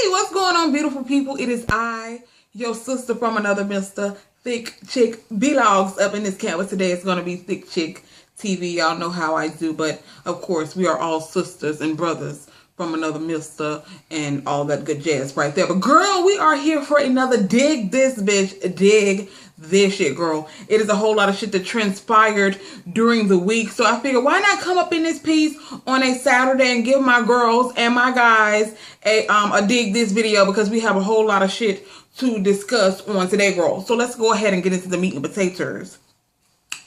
Hey, what's going on, beautiful people? It is I, your sister from another Mr. Thick Chick Vlogs up in this camera. Today it's going to be Thick Chick TV. Y'all know how I do, but of course we are all sisters and brothers from another Mr. and all that good jazz right there. But girl, we are here for another dig this bitch, dig this shit, girl. It is a whole lot of shit that transpired during the week. So I figured, why not come up in this piece on a Saturday and give my girls and my guys a dig this video, because we have a whole lot of shit to discuss on today, girl. So let's go ahead and get into the meat and potatoes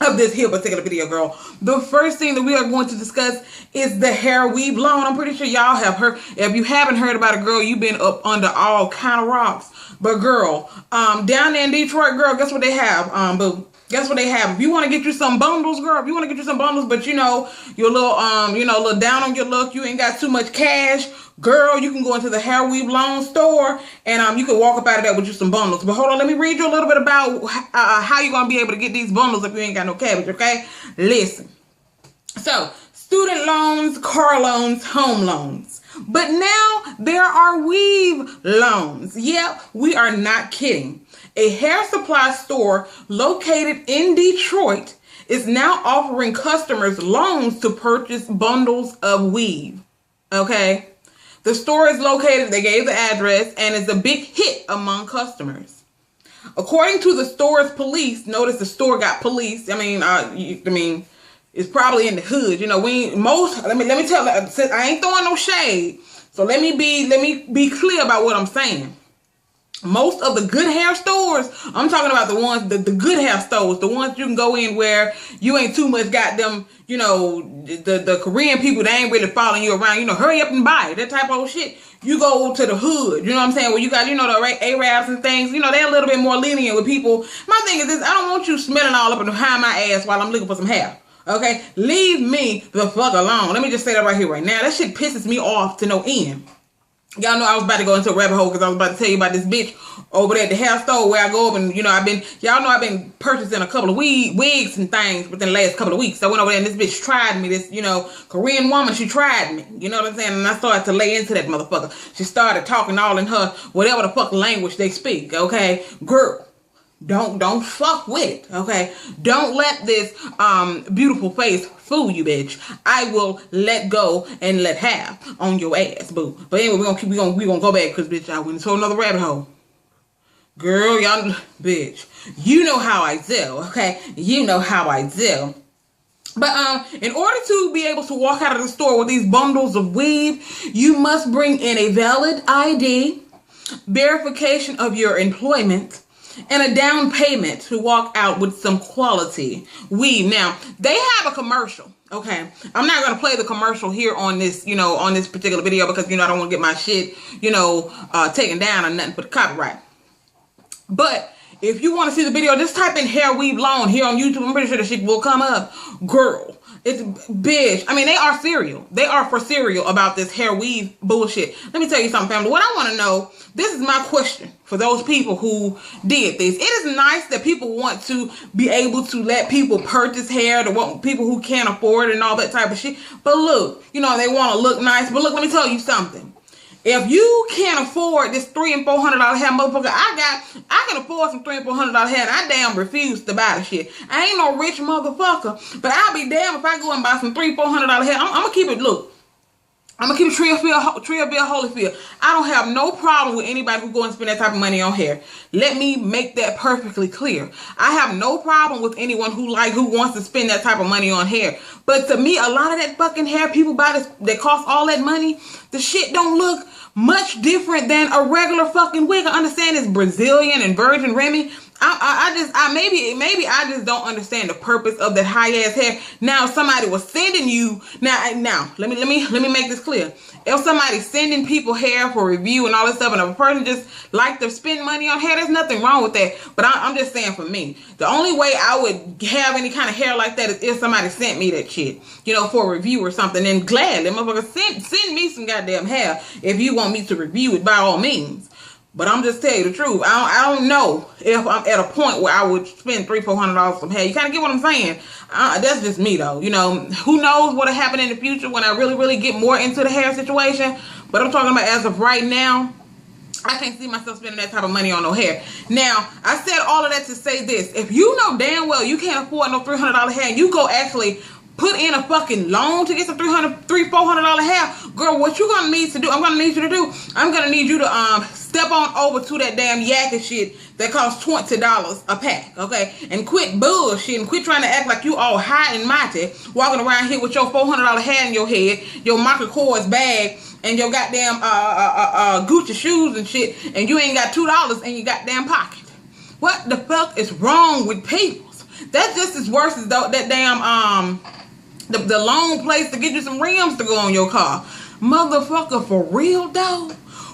of this here particular video, girl. The first thing that we are going to discuss is the hair weave loan. I'm pretty sure y'all have heard. If you haven't heard about it, girl, you've been up under all kind of rocks. But girl, down there in Detroit, girl, guess what they have? Boo. Guess what they have? If you want to get you some bundles, girl, if you want to get you some bundles, but you know, you're a little, little down on your luck, you ain't got too much cash, girl, you can go into the hair weave loan store and you can walk up out of there with you some bundles. But hold on, let me read you a little bit about how you're going to be able to get these bundles if you ain't got no cabbage, okay? Listen. So, student loans, car loans, home loans. But now there are weave loans. Yep, we are not kidding. A hair supply store located in Detroit is now offering customers loans to purchase bundles of weave. Okay? The store is located, they gave the address, and is a big hit among customers. According to the store's police, notice the store got police. I mean, it's probably in the hood. You know, let me tell you, since I ain't throwing no shade. So let me be clear about what I'm saying. Most of the good hair stores, I'm talking about the ones, the good hair stores, the ones you can go in where you ain't too much got them, you know, the Korean people, they ain't really following you around, you know, hurry up and buy it, that type of shit. You go to the hood, you know what I'm saying, where you got, you know, the Arabs and things, you know, they're a little bit more lenient with people. My thing is this, I don't want you smelling all up and behind my ass while I'm looking for some hair. Okay? Leave me the fuck alone. Let me just say that right here, right now. That shit pisses me off to no end. Y'all know I was about to go into a rabbit hole because I was about to tell you about this bitch over there at the hair store where I go up and, you know, I've been purchasing a couple of wigs and things within the last couple of weeks. So I went over there and this bitch tried me, this, you know, Korean woman, she tried me. You know what I'm saying? And I started to lay into that motherfucker. She started talking all in her, whatever the fuck language they speak, okay? Girl. Don't fuck with it, okay? Don't let this beautiful face fool you, bitch. I will let go and let have on your ass, boo. But anyway, we gonna go back because bitch, I went into another rabbit hole. Girl, y'all, bitch, you know how I do, okay? You know how I do. But in order to be able to walk out of the store with these bundles of weave, you must bring in a valid ID, verification of your employment, and a down payment to walk out with some quality weave. Now, they have a commercial, okay? I'm not going to play the commercial here on this, you know, on this particular video because, you know, I don't want to get my shit, you know, taken down or nothing but copyright. But if you want to see the video, just type in hair weave loan here on YouTube. I'm pretty sure the shit will come up. Girl, it's bitch. I mean, they are serial. They are for serial about this hair weave bullshit. Let me tell you something, family. What I want to know, this is my question for those people who did this. It is nice that people want to be able to let people purchase hair, to people who can't afford it and all that type of shit. But look, you know, they want to look nice. But look, let me tell you something. If you can't afford this $300 and $400 hair, motherfucker, I can afford some $300 and $400 hair, and I damn refuse to buy the shit. I ain't no rich motherfucker, but I'll be damn if I go and buy some $300 and $400 hair. I'm gonna keep it. Look, I'm gonna keep it Trillville Holyfield. I don't have no problem with anybody who go and spend that type of money on hair. Let me make that perfectly clear. I have no problem with anyone who wants to spend that type of money on hair. But to me, a lot of that fucking hair people buy that cost all that money, the shit don't look much different than a regular fucking wig. I understand it's Brazilian and Virgin Remy. Maybe I just don't understand the purpose of that high ass hair. Now, if somebody was sending you now let me make this clear. If somebody's sending people hair for review and all this stuff, and if a person just like to spend money on hair, there's nothing wrong with that. But I'm just saying, for me, the only way I would have any kind of hair like that is if somebody sent me that shit, you know, for a review or something. And gladly, motherfucker, send me some goddamn hair if you want me to review it, by all means. But I'm just telling you the truth. I don't know if I'm at a point where I would spend $300-400 on hair. You kind of get what I'm saying? That's just me, though. You know, who knows what'll happen in the future when I really get more into the hair situation. But I'm talking about as of right now, I can't see myself spending that type of money on no hair. Now, I said all of that to say this. If you know damn well you can't afford no $300 hair and you go actually put in a fucking loan to get some $400 hair, girl, what you gonna need to do, I'm gonna need you to step on over to that damn yakka shit that costs $20 a pack, okay? And quit bullshit and quit trying to act like you all high and mighty, walking around here with your $400 hair in your head, your Michael Kors bag, and your goddamn Gucci shoes and shit, and you ain't got $2 in your goddamn pocket. What the fuck is wrong with people? That's just as worse as that damn the loan place to get you some rims to go on your car. Motherfucker, for real though.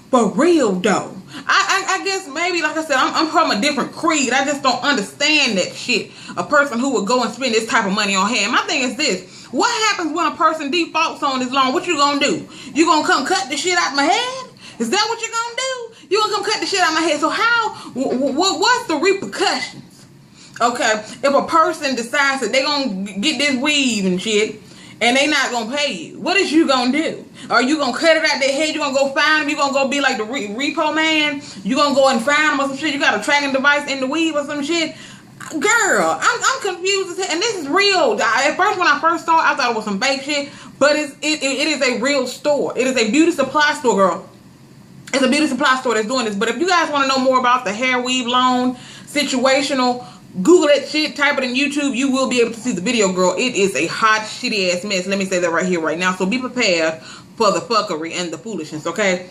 For real though. I guess maybe, like I said, I'm from a different creed. I just don't understand that shit. A person who would go and spend this type of money on hair. My thing is this. What happens when a person defaults on this loan? What you gonna do? You gonna come cut the shit out my head? Is that what you gonna do? You gonna come cut the shit out my head? So how, what's the repercussions? Okay, if a person decides that they gonna get this weave and shit, and they not gonna pay you, what is you gonna do? Are you gonna cut it out their head? You gonna go find them? You gonna go be like the repo man? You gonna go and find them or some shit? You got a tracking device in the weave or some shit? Girl, I'm confused as hell, and this is real. At first, when I first saw it, I thought it was some fake shit, but it is a real store. It is a beauty supply store, girl. It's a beauty supply store that's doing this. But if you guys want to know more about the hair weave loan situational, Google that shit, type it in YouTube, you will be able to see the video, girl. It is a hot, shitty ass mess. Let me say that right here, right now. So be prepared for the fuckery and the foolishness, okay?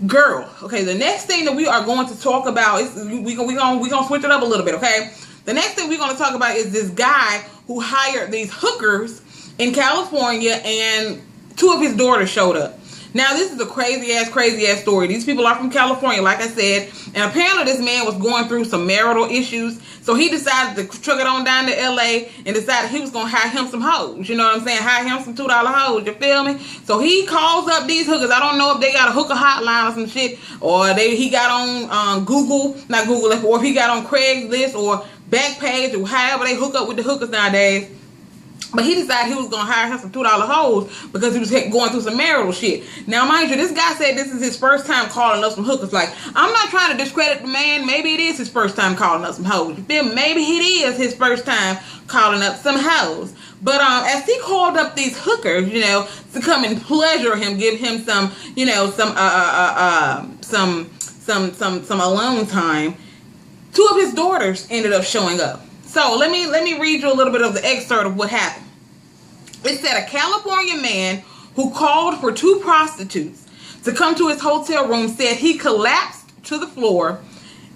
Girl, okay, the next thing that we are going to talk about is, we gonna switch it up a little bit, okay? The next thing we're going to talk about is this guy who hired these hookers in California, and two of his daughters showed up. Now, this is a crazy ass story. These people are from California, like I said, and apparently this man was going through some marital issues, so he decided to truck it on down to LA and decided he was going to hire him some hoes. You know what I'm saying? Hire him some $2 hoes, you feel me? So he calls up these hookers. I don't know if they got a hooker hotline or some shit, or he got on Google, not Google, or if he got on Craigslist or Backpage, or however they hook up with the hookers nowadays. But he decided he was going to hire him some $2 hoes because he was going through some marital shit. Now, mind you, this guy said this is his first time calling up some hookers. Like, I'm not trying to discredit the man. Maybe it is his first time calling up some hoes. You feel me? Maybe it is his first time calling up some hoes. But as he called up these hookers, you know, to come and pleasure him, give him some, you know, some alone time, two of his daughters ended up showing up. So let me read you a little bit of the excerpt of what happened. It said a California man who called for two prostitutes to come to his hotel room said he collapsed to the floor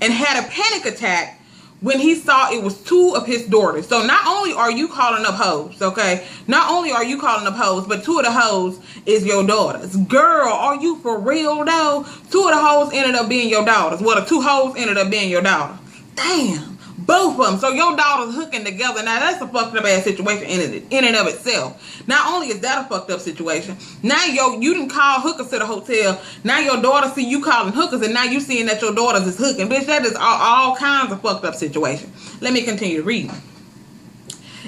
and had a panic attack when he saw it was two of his daughters. So not only are you calling up hoes, okay? Not only are you calling up hoes, but two of the hoes is your daughters. Girl, are you for real though? Two of the hoes ended up being your daughters. Well, the two hoes ended up being your daughter. Damn. Both of them. So your daughter's hooking together. Now that's a fucked up ass situation in and of itself. Not only is that a fucked up situation, now you didn't call hookers to the hotel. Now your daughter see you calling hookers, and now you seeing that your daughters is hooking. Bitch, that is all kinds of fucked up situation. Let me continue to read.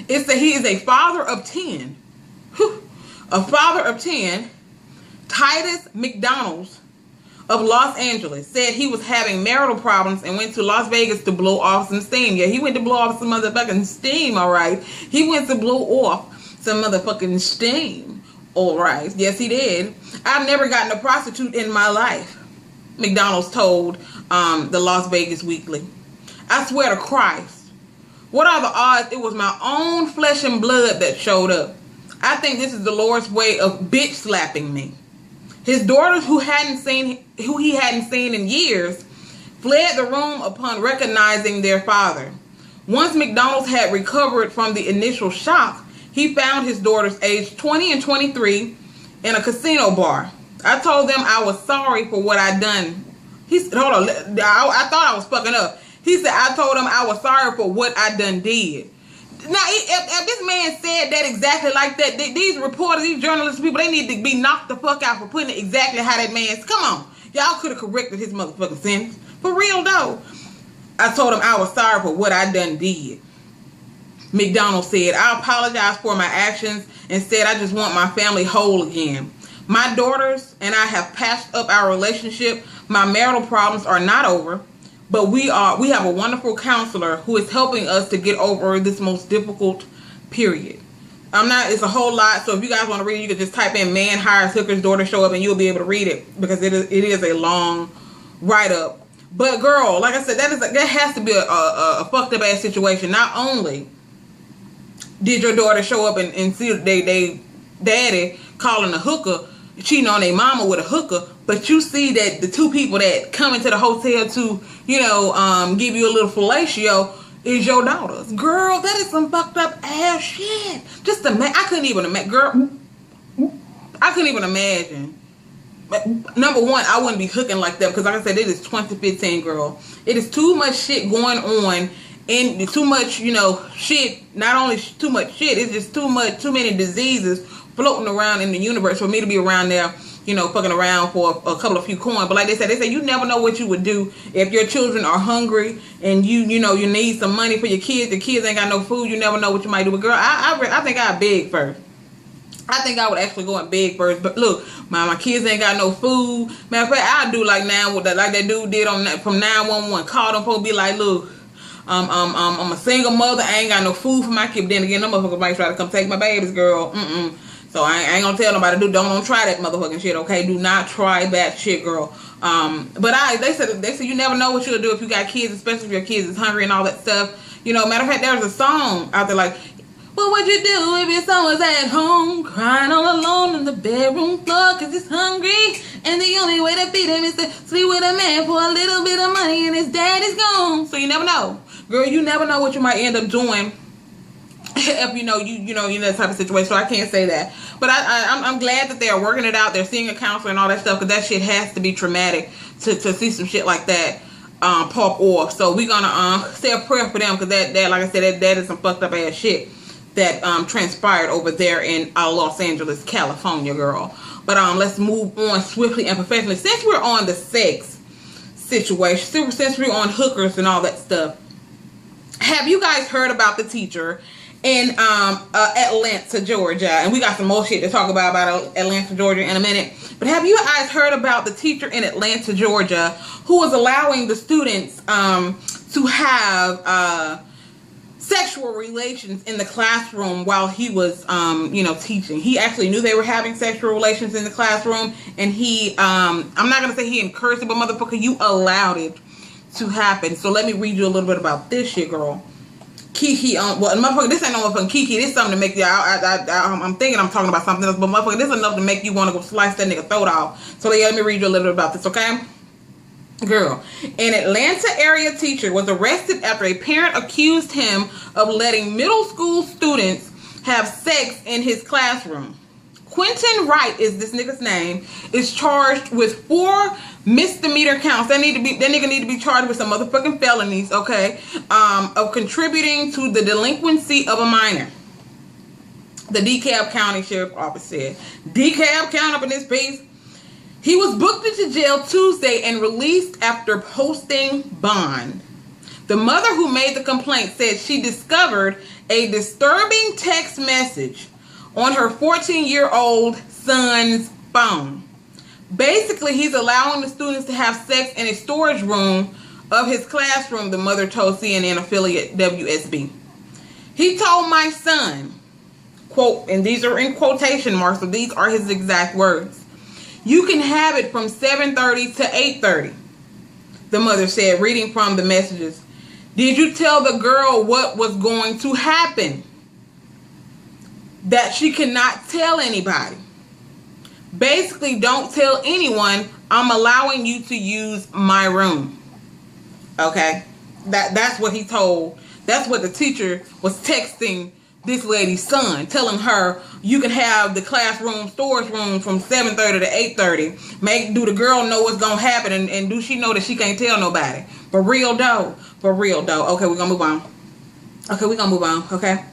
It said he is a father of 10. A father of 10. Titus McDonald's of Los Angeles said he was having marital problems and went to Las Vegas to blow off some steam. Yeah, he went to blow off some motherfucking steam, all right. He went to blow off some motherfucking steam, all right. Yes, he did. I've never gotten a prostitute in my life, McDonald's told the Las Vegas Weekly. I swear to Christ, what are the odds it was my own flesh and blood that showed up? I think this is the Lord's way of bitch slapping me. His daughters, who he hadn't seen in years, fled the room upon recognizing their father. Once McDonald's had recovered from the initial shock, he found his daughters aged 20 and 23 in a casino bar. I told them I was sorry for what I'd done. He said, hold on, I thought I was fucking up. He said, I told him I was sorry for what I done did. Now, if this man said that exactly like that, these reporters, these journalists, people, they need to be knocked the fuck out for putting it exactly how that man's. Come on. Y'all could have corrected his motherfucking sentence. For real, though. I told him I was sorry for what I done did. McDonald said, I apologize for my actions and said I just want my family whole again. My daughters and I have patched up our relationship, My marital problems are not over, but we have a wonderful counselor who is helping us to get over this most difficult period. It's a whole lot, so if you guys want to read it, you can just type in man hires hooker's daughter show up and you'll be able to read it, because it is a long write-up. But girl, like I said, that has to be a fucked up ass situation. Not only did your daughter show up and see they daddy calling a hooker, cheating on their mama with a hooker, but you see that the two people that come into the hotel to, give you a little fellatio is your daughters. Girl, that is some fucked up ass shit. Just I couldn't even imagine. Girl, I couldn't even imagine. But number one, I wouldn't be hooking like that, because like I said, it is 2015, girl. It is too much shit going on, and too much, shit. Not only too much shit, it's just too many diseases floating around in the universe for me to be around there, fucking around for a couple of few coins. But like they say you never know what you would do if your children are hungry and you need some money for your kids. The kids ain't got no food. You never know what you might do. But girl, I think I'd beg first. I think I would actually go and beg first. But look, my kids ain't got no food. Matter of fact, I'd do like that dude did from 911. Call them folks, be like, look, I'm a single mother. I ain't got no food for my kid. Then again, them motherfuckers might try to come take my babies, girl. So I ain't gonna tell nobody don't try that motherfucking shit, okay? Do not try that shit, girl. But they said you never know what you'll do if you got kids, especially if your kids is hungry and all that stuff. Matter of fact, there's a song out there like, what would you do if your son was at home crying all alone on the bedroom floor because he's hungry and the only way to feed him is to sleep with a man for a little bit of money and his dad is gone. So you never know, girl. You never know what you might end up doing if you that type of situation. So I can't say that, but I'm glad that they are working it out. They're seeing a counselor and all that stuff, because that shit has to be traumatic to see some shit like that pop off. So we're gonna say a prayer for them, because that like I said, that is some fucked up ass shit that transpired over there in Los Angeles, California, girl. But let's move on swiftly and professionally. Since we're on the sex situation, since we're on hookers and all that stuff, have you guys heard about the teacher in Atlanta, Georgia? And we got some more shit to talk about Atlanta, Georgia in a minute. But have you guys heard about the teacher in Atlanta, Georgia, who was allowing the students to have sexual relations in the classroom while he was teaching? He actually knew they were having sexual relations in the classroom, and he I'm not gonna say he encouraged it, but motherfucker, you allowed it to happen. So let me read you a little bit about this shit, girl. Kiki, motherfucker, this ain't no motherfucking Kiki. This is something to make you. I'm thinking I'm talking about something else, but motherfucker, this is enough to make you want to go slice that nigga throat off. So let me read you a little bit about this, okay? Girl, an Atlanta area teacher was arrested after a parent accused him of letting middle school students have sex in his classroom. Quentin Wright is this nigga's name, is charged with 4 misdemeanor counts. That nigga need to be charged with some motherfucking felonies, okay, of contributing to the delinquency of a minor. The DeKalb County Sheriff's Office said. DeKalb County up in this piece. He was booked into jail Tuesday and released after posting bond. The mother who made the complaint said she discovered a disturbing text message on her 14-year-old son's phone. Basically, he's allowing the students to have sex in a storage room of his classroom, the mother told CNN affiliate WSB. He told my son, quote, and these are in quotation marks, so these are his exact words, "You can have it from 7:30 to 8:30, the mother said, reading from the messages. "Did you tell the girl what was going to happen? That she cannot tell anybody. Basically, don't tell anyone. I'm allowing you to use my room." Okay, that's what he told. That's what the teacher was texting this lady's son, telling her you can have the classroom storage room from 7:30 to 8:30. Do the girl know what's gonna happen, and do she know that she can't tell nobody? For real though. For real though. Okay, we're gonna move on. Okay.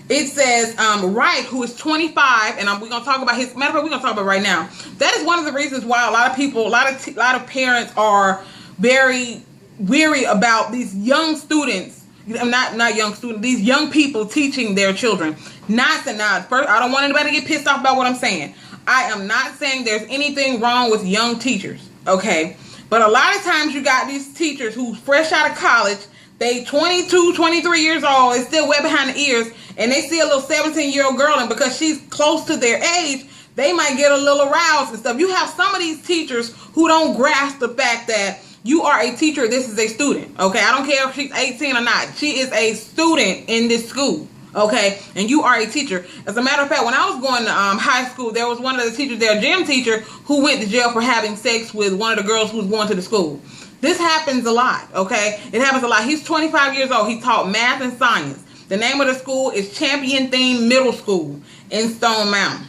It says Wright, who is 25, and we're gonna talk about his. Matter of fact, we're gonna talk about it right now. That is one of the reasons why a lot of people, a lot of parents are very weary about these young students. Not young students. These young people teaching their children. First, I don't want anybody to get pissed off about what I'm saying. I am not saying there's anything wrong with young teachers. Okay, But a lot of times you got these teachers who fresh out of college, they 22, 23 years old, and still wet behind the ears, and they see a little 17-year-old girl, and because she's close to their age, they might get a little aroused and stuff. You have some of these teachers who don't grasp the fact that you are a teacher, this is a student, okay? I don't care if she's 18 or not. She is a student in this school, okay? And you are a teacher. As a matter of fact, when I was going to high school, there was one of the teachers there, a gym teacher, who went to jail for having sex with one of the girls who was going to the school. This happens a lot, okay? It happens a lot. He's 25 years old. He taught math and science. The name of the school is Champion Theme Middle School in Stone Mountain,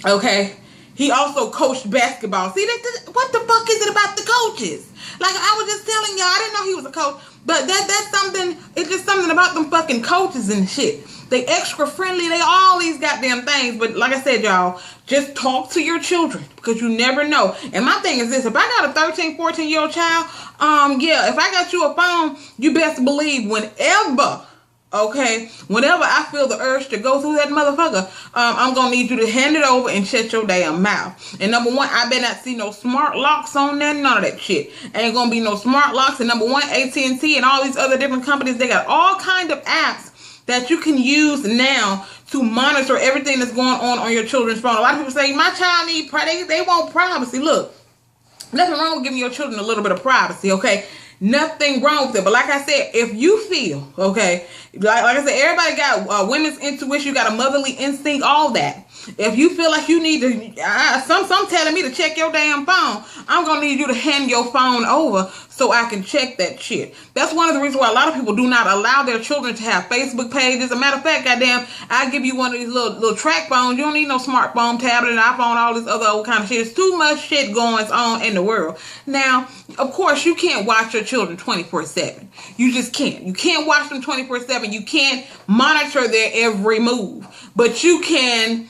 okay? He also coached basketball. See, what the fuck is it about the coaches? Like, I was just telling y'all, I didn't know he was a coach. But that's something, it's just something about them fucking coaches and shit. They extra friendly, they all these goddamn things. But like I said, y'all, just talk to your children, because you never know. And my thing is this, if I got a 13, 14-year-old child, yeah, if I got you a phone, you best believe whenever I feel the urge to go through that motherfucker, I'm gonna need you to hand it over and shut your damn mouth. And number one, I better not see no smart locks on there, none of that shit. Ain't gonna be no smart locks. And number one, AT&T and all these other different companies, they got all kind of apps that you can use now to monitor everything that's going on your children's phone. A lot of people say, my child need privacy. They want privacy. Look, nothing wrong with giving your children a little bit of privacy, okay? Nothing wrong with it. But like I said, if you feel, okay, like I said, everybody got women's intuition, you got a motherly instinct, all that. If you feel like you need to, some telling me to check your damn phone, I'm going to need you to hand your phone over so I can check that shit. That's one of the reasons why a lot of people do not allow their children to have Facebook pages. As a matter of fact, goddamn, I give you one of these little track phones. You don't need no smartphone, tablet, iPhone, all this other old kind of shit. There's too much shit going on in the world. Now, of course, you can't watch your children 24/7. You just can't. You can't watch them 24/7. You can't monitor their every move. But you can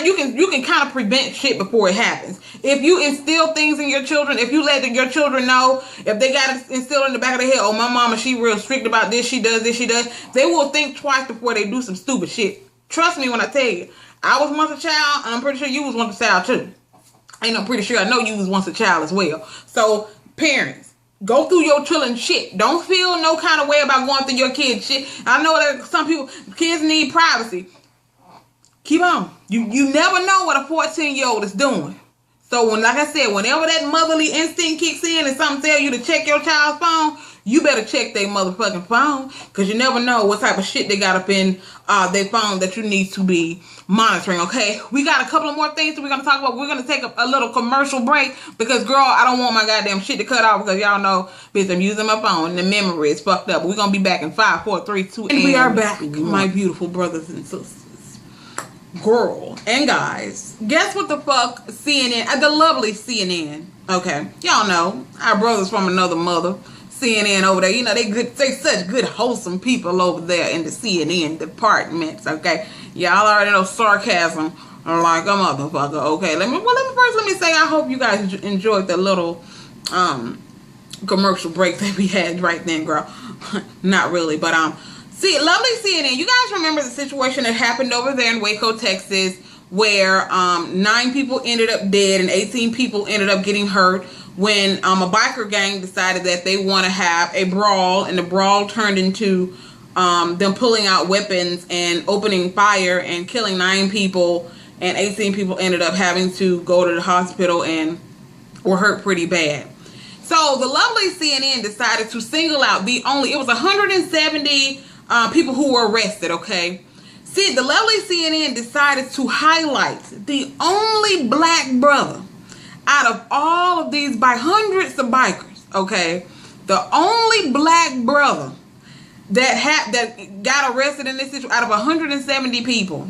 you can kind of prevent shit before it happens. If you instill things in your children, if you let your children know, if they got it instilled in the back of their head, oh, my mama, she real strict about this, she does this, she does, they will think twice before they do some stupid shit. Trust me when I tell you, I was once a child, and I'm pretty sure you was once a child too. I'm pretty sure I know you was once a child as well. So parents, go through your children's shit. Don't feel no kind of way about going through your kids' shit. I know that some kids need privacy. Keep on. You never know what a 14-year-old is doing. So like I said, whenever that motherly instinct kicks in and something tells you to check your child's phone, you better check their motherfucking phone, because you never know what type of shit they got up in their phone that you need to be monitoring, okay? We got a couple of more things that we're going to talk about. We're going to take a little commercial break because, girl, I don't want my goddamn shit to cut off, because y'all know, bitch, I'm using my phone and the memory is fucked up. We're going to be back in 5, 4, 3, 2, and we are back, my beautiful brothers and sisters. Girl and guys, guess what the fuck CNN, the lovely CNN, okay, y'all know, our brothers from another mother, CNN over there, you know, they such good wholesome people over there in the CNN departments, okay, y'all already know sarcasm like a motherfucker, okay. Let me say, I hope you guys enjoyed the little commercial break that we had right then, girl. Not really, but see, lovely CNN, you guys remember the situation that happened over there in Waco, Texas, where 9 people ended up dead and 18 people ended up getting hurt when a biker gang decided that they want to have a brawl, and the brawl turned into them pulling out weapons and opening fire and killing 9 people, and 18 people ended up having to go to the hospital and were hurt pretty bad. So the lovely CNN decided to single out it was 170 people who were arrested, okay? See, the lovely CNN decided to highlight the only black brother out of all of these, by hundreds of bikers, okay? The only black brother that got arrested in this situation, out of 170 people,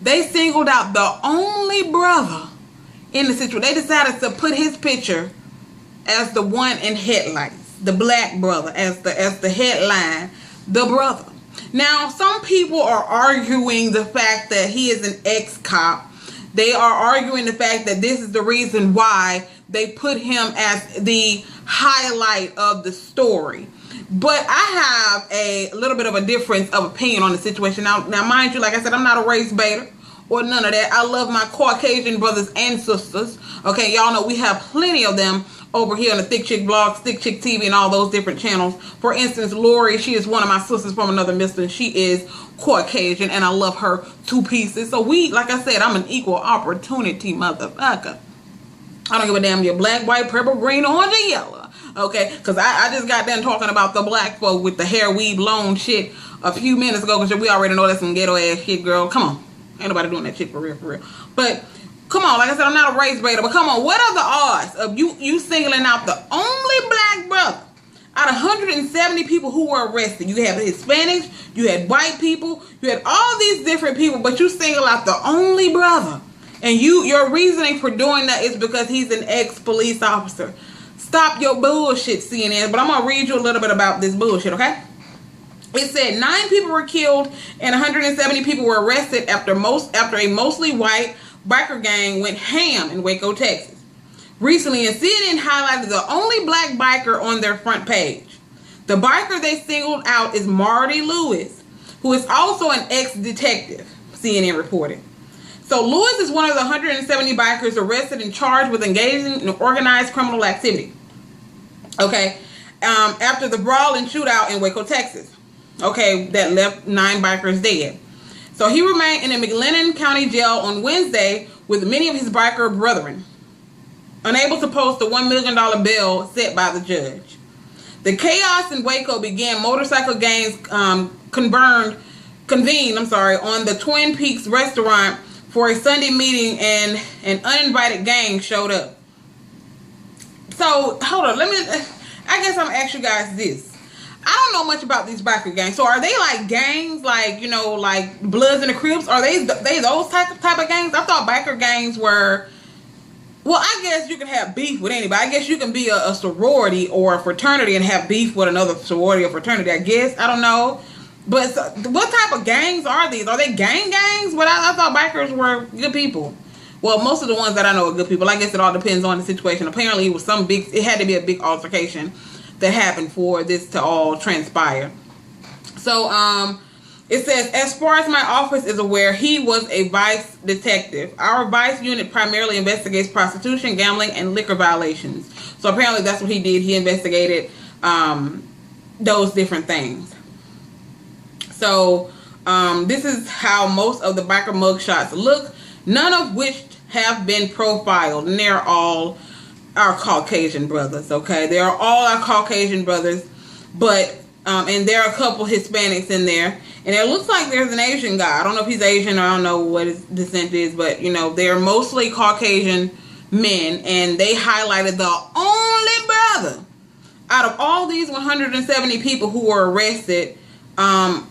they singled out the only brother in the situation. They decided to put his picture as the one in headlights, the black brother as the headline, the brother. Now, some people are arguing the fact that he is an ex-cop. They are arguing the fact that this is the reason why they put him as the highlight of the story. But I have a little bit of a difference of opinion on the situation. Now, mind you, like I said, I'm not a race baiter or none of that. I love my Caucasian brothers and sisters. Okay, y'all know we have plenty of them over here on the Thick Chick blogs, Thick Chick TV, and all those different channels. For instance, Lori, she is one of my sisters from another mister, and she is Caucasian, and I love her to pieces. So we, like I said, I'm an equal opportunity motherfucker. I don't give a damn you're black, white, purple, green, orange, or yellow. Okay, because I just got done talking about the black folk with the hair weave blown shit a few minutes ago, because we already know that's some ghetto ass shit, girl. Come on. Ain't nobody doing that shit for real, for real. But come on, like I said, I'm not a race baiter, but come on, what are the odds of you singling out the only black brother out of 170 people who were arrested? You have Hispanics, you had white people, you had all these different people, but you single out the only brother. And your reasoning for doing that is because he's an ex-police officer. Stop your bullshit, CNN. But I'm going to read you a little bit about this bullshit, okay? It said 9 people were killed and 170 people were arrested after a mostly white biker gang went ham in Waco, Texas. Recently, and CNN highlighted the only black biker on their front page. The biker they singled out is Marty Lewis, who is also an ex-detective, CNN reported. So Lewis is one of the 170 bikers arrested and charged with engaging in organized criminal activity. Okay, after the brawl and shootout in Waco, Texas. Okay, that left 9 bikers dead. So he remained in the McLennan County Jail on Wednesday with many of his biker brethren, unable to post the $1 million bail set by the judge. The chaos in Waco began motorcycle gangs convened on the Twin Peaks restaurant for a Sunday meeting, and an uninvited gang showed up. So, hold on, I guess I'm gonna ask you guys this. I don't know much about these biker gangs. So are they like gangs, like, you know, like Bloods and the Crips? Are they those type of gangs? I thought biker gangs were, well, I guess you can have beef with anybody. I guess you can be a sorority or a fraternity and have beef with another sorority or fraternity, I guess. I don't know. But what type of gangs are these? Are they gangs? But I thought bikers were good people. Well, most of the ones that I know are good people. I guess it all depends on the situation. Apparently, it was it had to be a big altercation that happened for this to all transpire. So, it says, as far as my office is aware, he was a vice detective. Our vice unit primarily investigates prostitution, gambling, and liquor violations. So apparently that's what he did. He investigated those different things. So this is how most of the biker mugshots look, none of which have been profiled, and they're all our Caucasian brothers, okay? They are all our Caucasian brothers, but and there are a couple Hispanics in there, and it looks like there's an Asian guy. I don't know if he's Asian, or I don't know what his descent is, but you know, they're mostly Caucasian men, and they highlighted the only brother out of all these 170 people who were arrested behind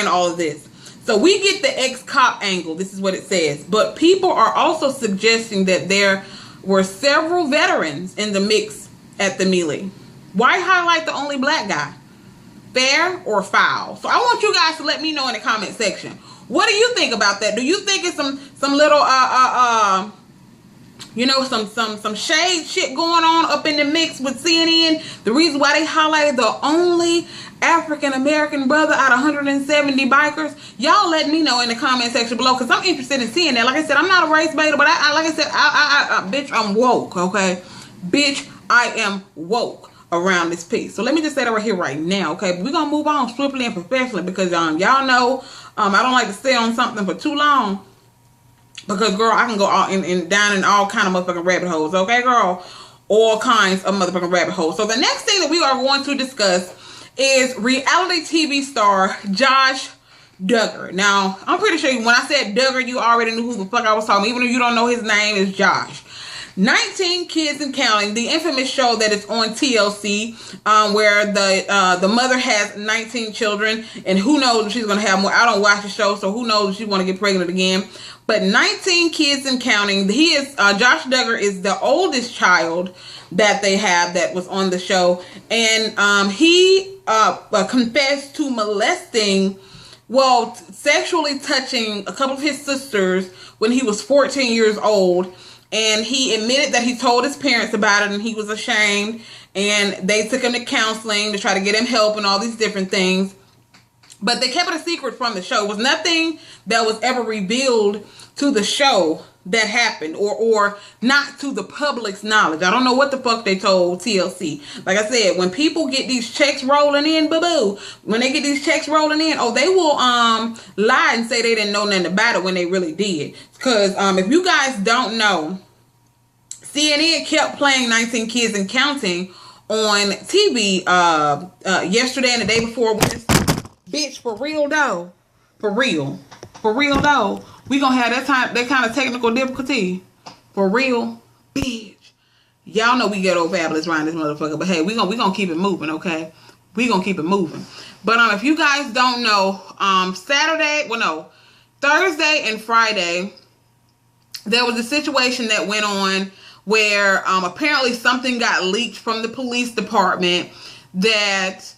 all of this. So we get the ex-cop angle. This is what it says. But people are also suggesting that there were several veterans in the mix at the melee. Why highlight the only black guy? Fair or foul? So I want you guys to let me know in the comment section. What do you think about that? Do you think it's some little you know, some shade shit going on up in the mix with CNN? The reason why they highlighted the only African-American brother out of 170 bikers? Y'all let me know in the comment section below, because I'm interested in seeing that. Like I said, I'm not a race baiter, but like I said, bitch, I'm woke, okay? Bitch, I am woke around this piece. So let me just say that right here, right now, okay? We're gonna move on swiftly and professionally, because y'all know I don't like to stay on something for too long. Because, girl, I can go all down in all kind of motherfucking rabbit holes. Okay, girl? All kinds of motherfucking rabbit holes. So, the next thing that we are going to discuss is reality TV star Josh Duggar. Now, I'm pretty sure when I said Duggar, you already knew who the fuck I was talking about. Even if you don't know his name, is Josh. 19 Kids and Counting, the infamous show that is on TLC, where the mother has 19 children, and who knows if she's going to have more. I don't watch the show, so who knows if she's going to get pregnant again. But 19 Kids and Counting, he is Josh Duggar is the oldest child that they have that was on the show, and he confessed to molesting, well, sexually touching a couple of his sisters when he was 14 years old. And he admitted that he told his parents about it, and he was ashamed, and they took him to counseling to try to get him help and all these different things. But they kept it a secret from the show. It was nothing that was ever revealed to the show that happened, or not to the public's knowledge. I don't know what the fuck they told TLC. Like I said, when people get these checks rolling in, boo-boo, when they get these checks rolling in, oh, they will lie and say they didn't know nothing about it when they really did. Because if you guys don't know, CNN kept playing 19 Kids and Counting on TV yesterday and the day before. Bitch, for real though. For real though. We gonna have that kind of technical difficulty. For real, bitch. Y'all know we ghetto fabulous around this motherfucker, but hey, we gonna keep it moving, okay? We gonna keep it moving. But if you guys don't know, Thursday and Friday, there was a situation that went on where apparently something got leaked from the police department that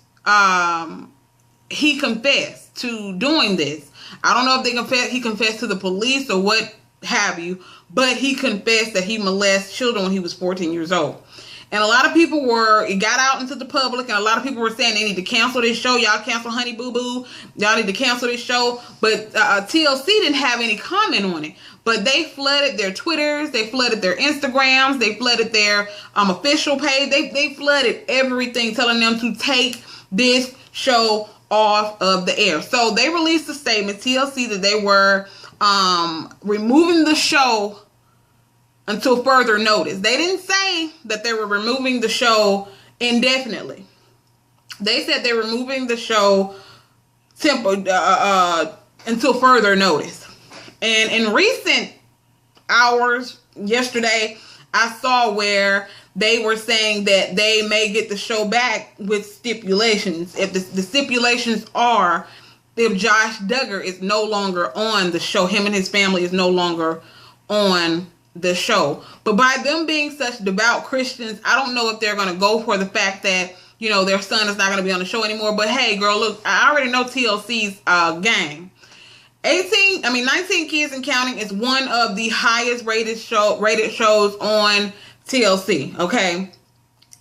he confessed to doing this. I don't know if he confessed to the police or what have you, but he confessed that he molested children when he was 14 years old. And a lot of people it got out into the public, and a lot of people were saying they need to cancel this show. Y'all cancel Honey Boo Boo. Y'all need to cancel this show. But TLC didn't have any comment on it. But they flooded their Twitters. They flooded their Instagrams. They flooded their official page. They flooded everything, telling them to take this show off of the air. So they released a statement, TLC, that they were removing the show until further notice. They didn't say that they were removing the show indefinitely. They said they're removing the show until further notice. And in recent hours, yesterday, I saw where they were saying that they may get the show back with stipulations. If the stipulations are, if Josh Duggar is no longer on the show, him and his family is no longer on the show. But by them being such devout Christians, I don't know if they're going to go for the fact that, their son is not going to be on the show anymore. But hey, girl, look, I already know TLC's game. 19 Kids and Counting is one of the highest rated shows on TLC, okay?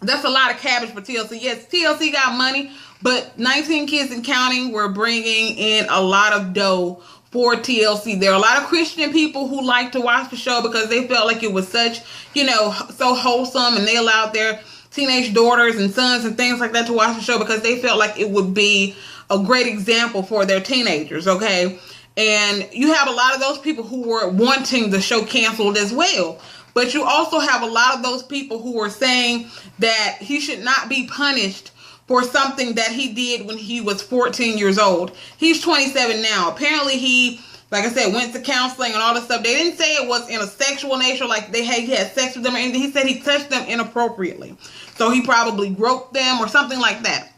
That's a lot of cabbage for TLC. Yes, TLC got money, but 19 Kids and Counting were bringing in a lot of dough for TLC. There are a lot of Christian people who like to watch the show because they felt like it was such, so wholesome, and they allowed their teenage daughters and sons and things like that to watch the show because they felt like it would be a great example for their teenagers, okay? And you have a lot of those people who were wanting the show canceled as well. But you also have a lot of those people who were saying that he should not be punished for something that he did when he was 14 years old. He's 27 now. Apparently he, like I said, went to counseling and all this stuff. They didn't say it was in a sexual nature, like he had sex with them or anything. He said he touched them inappropriately. So he probably groped them or something like that.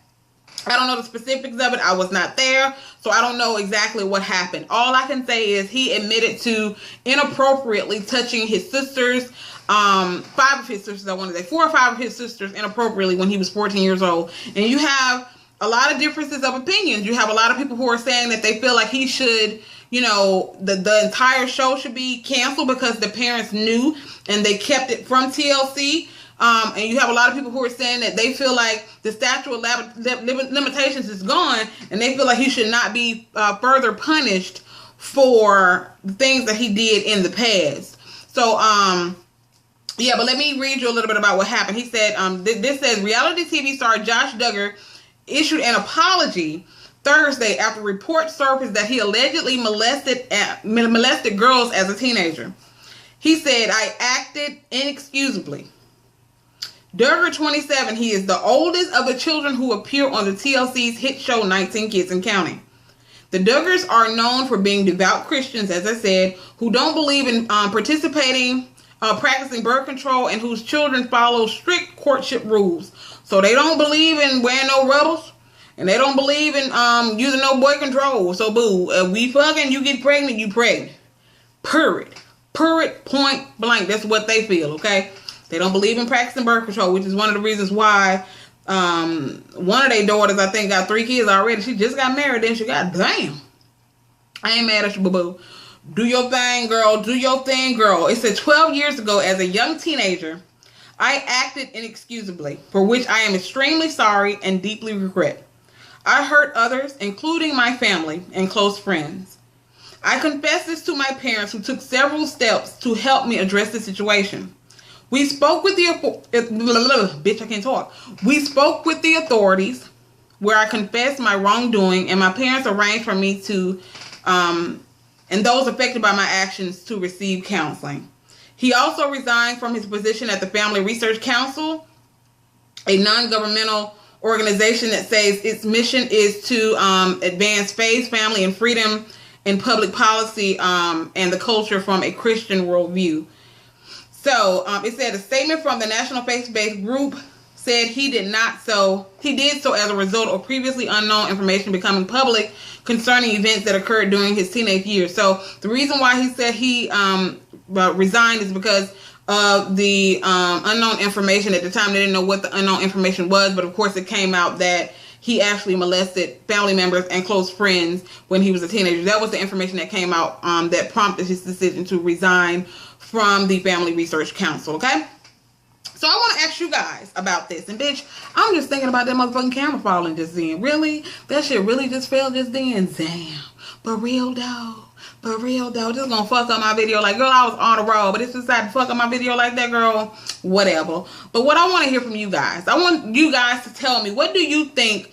I don't know the specifics of it. I was not there, so I don't know exactly what happened. All I can say is he admitted to inappropriately touching his sisters, 5 of his sisters, 4 or 5 of his sisters inappropriately when he was 14 years old. And you have a lot of differences of opinions. You have a lot of people who are saying that they feel like he should, the entire show should be canceled because the parents knew and they kept it from TLC. And you have a lot of people who are saying that they feel like the statute of limitations is gone, and they feel like he should not be further punished for the things that he did in the past. So, yeah, but let me read you a little bit about what happened. He said, this says, reality TV star Josh Duggar issued an apology Thursday after reports surfaced that he allegedly molested girls as a teenager. He said, I acted inexcusably. Duggar, 27, he is the oldest of the children who appear on the TLC's hit show 19 Kids and Counting. The Duggars are known for being devout Christians, as I said, who don't believe in practicing birth control, and whose children follow strict courtship rules. So they don't believe in wearing no rubbers, and they don't believe in using no boy control. So boo, if we fucking, you get pregnant, you pregnant. Period, point blank. That's what they feel, okay? They don't believe in practicing birth control, which is one of the reasons why one of their daughters, I think, got 3 kids already. She just got married, then she got, damn. I ain't mad at you, boo-boo. Do your thing, girl. Do your thing, girl. It said 12 years ago, as a young teenager, I acted inexcusably, for which I am extremely sorry and deeply regret. I hurt others, including my family and close friends. I confess this to my parents, who took several steps to help me address the situation. We spoke with We spoke with the authorities, where I confessed my wrongdoing, and my parents arranged for me to, and those affected by my actions, to receive counseling. He also resigned from his position at the Family Research Council, a non-governmental organization that says its mission is to advance faith, family, and freedom in public policy and the culture from a Christian worldview. So it said a statement from the National Faith-Based Group said he did so as a result of previously unknown information becoming public concerning events that occurred during his teenage years. So the reason why he said he resigned is because of the unknown information. At the time, they didn't know what the unknown information was, but of course it came out that he actually molested family members and close friends when he was a teenager. That was the information that came out that prompted his decision to resign from the Family Research Council, okay? So I want to ask you guys about this. And bitch, I'm just thinking about that motherfucking camera falling just then. Really? That shit really just fell just then? Damn. But real though. Just gonna fuck up my video. Like, girl, I was on the road, but it's decided to fuck up my video like that, girl. Whatever. But what I want to hear from you guys, I want you guys to tell me, what do you think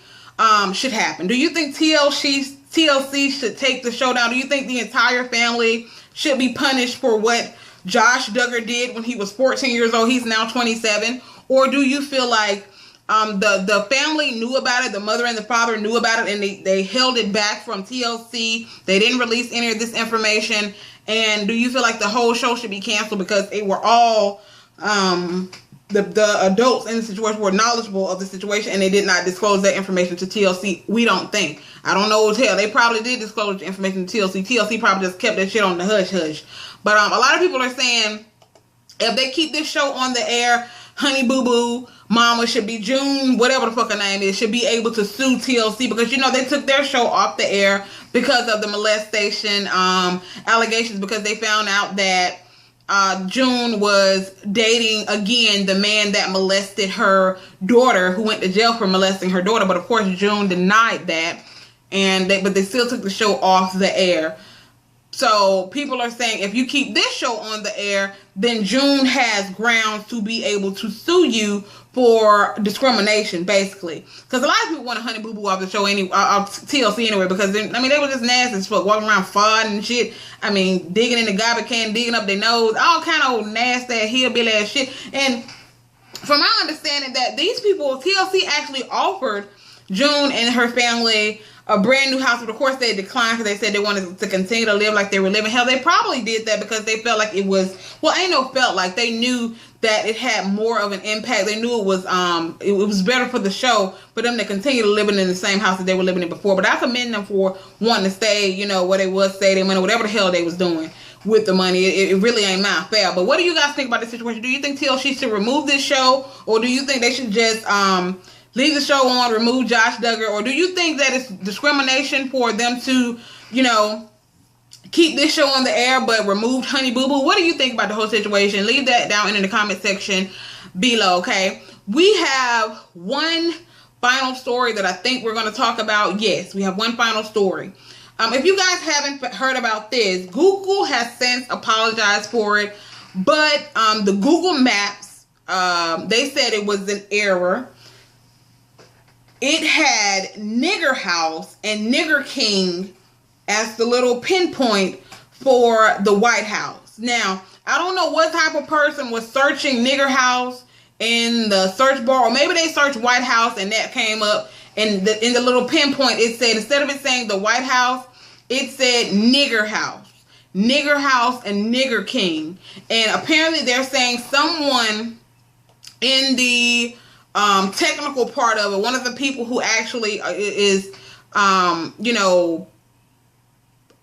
should happen? Do you think TLC should take the show down? Do you think the entire family should be punished for what Josh Duggar did when he was 14 years old? He's now 27. Or do you feel like the family knew about it, the mother and the father knew about it, and they held it back from TLC? They didn't release any of this information. And do you feel like the whole show should be canceled because they were all the adults in the situation were knowledgeable of the situation and they did not disclose that information to TLC? We don't think. I don't know what to tell. They probably did disclose the information to TLC. TLC probably just kept that shit on the hush-hush. But a lot of people are saying if they keep this show on the air, Honey Boo Boo Mama should be, June, whatever the fuck her name is, should be able to sue TLC because, you know, they took their show off the air because of the molestation allegations, because they found out that June was dating again the man that molested her daughter, who went to jail for molesting her daughter. But of course June denied that, but they still took the show off the air. So people are saying if you keep this show on the air, then June has grounds to be able to sue you for discrimination, basically. Because a lot of people want a Honey Boo Boo off the show, off TLC anyway, because they were just nasty as fuck, walking around farting and shit. I mean, digging in the garbage can, digging up their nose, all kind of nasty, hillbilly ass shit. And from my understanding, that these people, TLC actually offered June and her family a brand new house, but of course they declined because they said they wanted to continue to live like they were living. Hell, they probably did that because they felt like it was, well, ain't no felt like, they knew that it had more of an impact. They knew it was better for the show for them to continue living in the same house that they were living in before. But I commend them for wanting to stay, you know, where they was, stay their money, whatever the hell they was doing with the money. It really ain't my fair. But what do you guys think about this situation? Do you think TLC should remove this show, or do you think they should just leave the show on, remove Josh Duggar? Or do you think that it's discrimination for them to, you know, keep this show on the air but remove Honey Boo Boo? What do you think about the whole situation? Leave that down in the comment section below, okay? We have one final story that I think we're going to talk about. Yes, we have one final story. If you guys haven't heard about this, Google has since apologized for it, but the Google Maps, they said it was an error. It had Nigger House and Nigger King as the little pinpoint for the White House. Now, I don't know what type of person was searching Nigger House in the search bar, or maybe they searched White House and that came up, and in the little pinpoint it said, instead of it saying the White House, it said Nigger House. Nigger House and Nigger King. And apparently they're saying someone in the technical part of it, one of the people who actually is you know,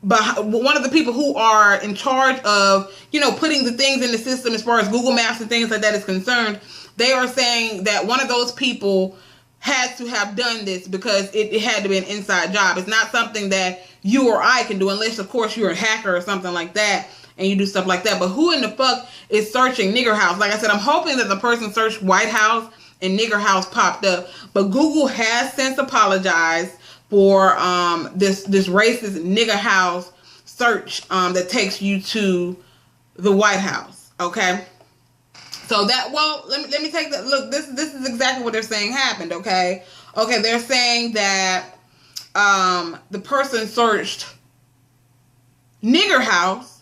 one of the people who are in charge of, you know, putting the things in the system as far as Google Maps and things like that is concerned, they are saying that one of those people had to have done this because it had to be an inside job. It's not something that you or I can do, unless of course you're a hacker or something like that and you do stuff like that. But who in the fuck is searching Nigger House? Like I said, I'm hoping that the person searched White House and nigger house popped up. But Google has since apologized for this racist nigger house search that takes you to the White House. Okay. So that, well, let me take that. Look, this is exactly what they're saying happened. Okay. Okay. They're saying that the person searched nigger house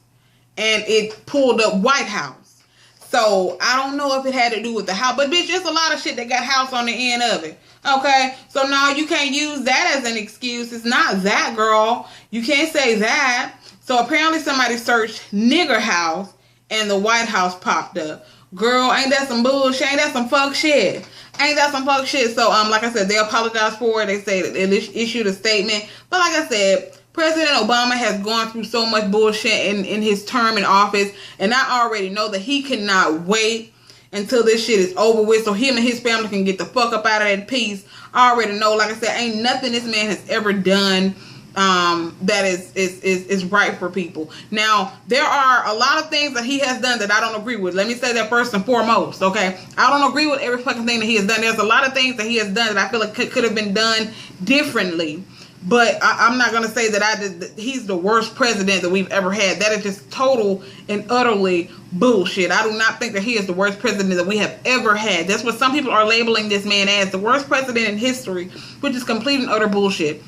and it pulled up White House. So I don't know if it had to do with the house, but bitch, there's a lot of shit that got house on the end of it. Okay, so now you can't use that as an excuse. It's not that, girl. You can't say that. So apparently somebody searched nigger house and the White House popped up. Girl, ain't that some bullshit? Ain't that some fuck shit? Ain't that some fuck shit? So like I said, they apologized for it. They say that they issued a statement. But like I said, President Obama has gone through so much bullshit in his term in office, and I already know that he cannot wait until this shit is over with so him and his family can get the fuck up out of that piece. I already know, like I said, ain't nothing this man has ever done that is right for people. Now, there are a lot of things that he has done that I don't agree with. Let me say that first and foremost, okay? I don't agree with every fucking thing that he has done. There's a lot of things that he has done that I feel like could have been done differently. But I'm not going to say that he's the worst president that we've ever had. That is just total and utterly bullshit. I do not think that he is the worst president that we have ever had. That's what some people are labeling this man as, the worst president in history, which is complete and utter bullshit.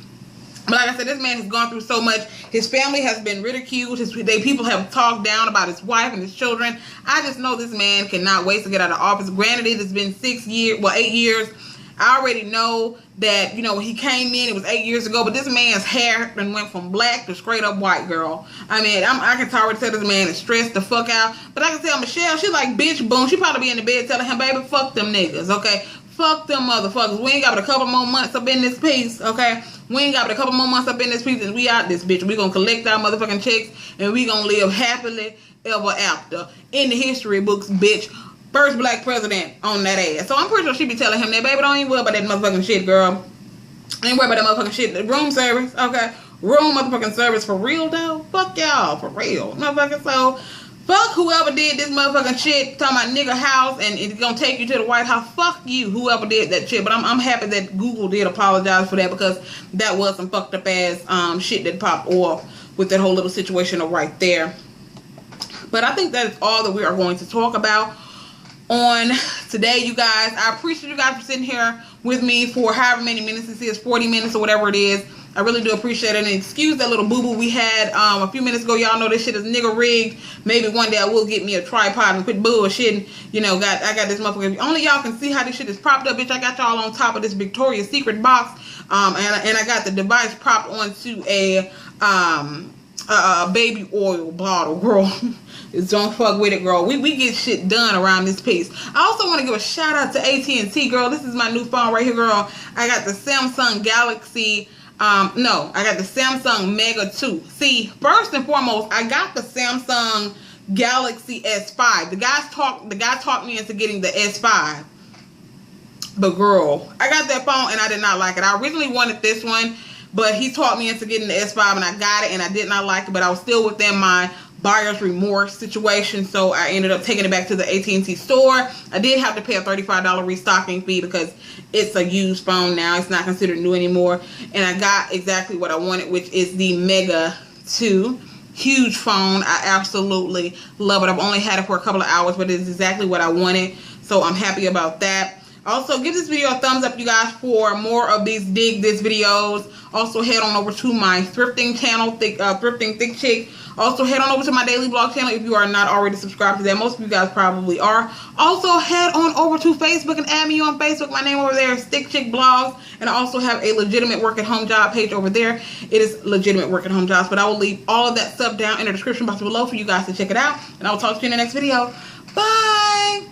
But like I said, this man has gone through so much. His family has been ridiculed. People have talked down about his wife and his children. I just know this man cannot wait to get out of office. Granted, it has been 8 years. I already know that, you know, when he came in, it was 8 years ago, but this man's hair went from black to straight up white, girl. I mean, I can already tell this man is stressed the fuck out. But I can tell Michelle, she like, bitch, boom. She probably be in the bed telling him, baby, fuck them niggas, okay? Fuck them motherfuckers. We ain't got but a couple more months up in this piece, okay? We ain't got but a couple more months up in this piece and we out this bitch. We gonna collect our motherfucking checks and we gonna live happily ever after. In the history books, bitch. First black president on that ass. So I'm pretty sure she be telling him that, baby, don't even worry about that motherfucking shit, girl. Ain't worry about that motherfucking shit. The room service, okay? Room motherfucking service for real, though? Fuck y'all, for real. Motherfucking, so, fuck whoever did this motherfucking shit, talking about nigga house, and it's gonna take you to the White House. Fuck you, whoever did that shit. But I'm happy that Google did apologize for that, because that was some fucked up ass shit that popped off with that whole little situation right there. But I think that is all that we are going to talk about on today, you guys. I appreciate you guys for sitting here with me for however many minutes this is, 40 minutes or whatever it is. I really do appreciate it. And excuse that little boo-boo we had a few minutes ago. Y'all know this shit is nigga rigged. Maybe one day I will get me a tripod and quit bullshitting. You know, I got this motherfucker. Only y'all can see how this shit is propped up, bitch. I got y'all on top of this Victoria's Secret box. And I got the device propped onto a baby oil bottle, girl. Don't fuck with it, girl. We get shit done around this piece. I also want to give a shout out to AT&T, girl. This is my new phone right here, girl. I got the Samsung Galaxy. I got the Samsung Mega 2. See, first and foremost, I got the Samsung Galaxy S5. The guy talked me into getting the S5. But girl, I got that phone and I did not like it. I originally wanted this one, but he talked me into getting the S5 and I got it and I did not like it, but I was still within my buyer's remorse situation, so I ended up taking it back to the AT&T store. I did have to pay a $35 restocking fee because it's a used phone now. It's not considered new anymore. And I got exactly what I wanted, which is the Mega 2. Huge phone. I absolutely love it. I've only had it for a couple of hours, but it's exactly what I wanted. So I'm happy about that. Also, give this video a thumbs up, you guys, for more of these Dig This videos. Also, head on over to my thrifting channel, Thrifting Thick Chick. Also, head on over to my daily vlog channel if you are not already subscribed to that. Most of you guys probably are. Also, head on over to Facebook and add me on Facebook. My name over there is Thick Chick Blogs. And I also have a legitimate work at home job page over there. It is legitimate work at home jobs. But I will leave all of that stuff down in the description box below for you guys to check it out. And I will talk to you in the next video. Bye!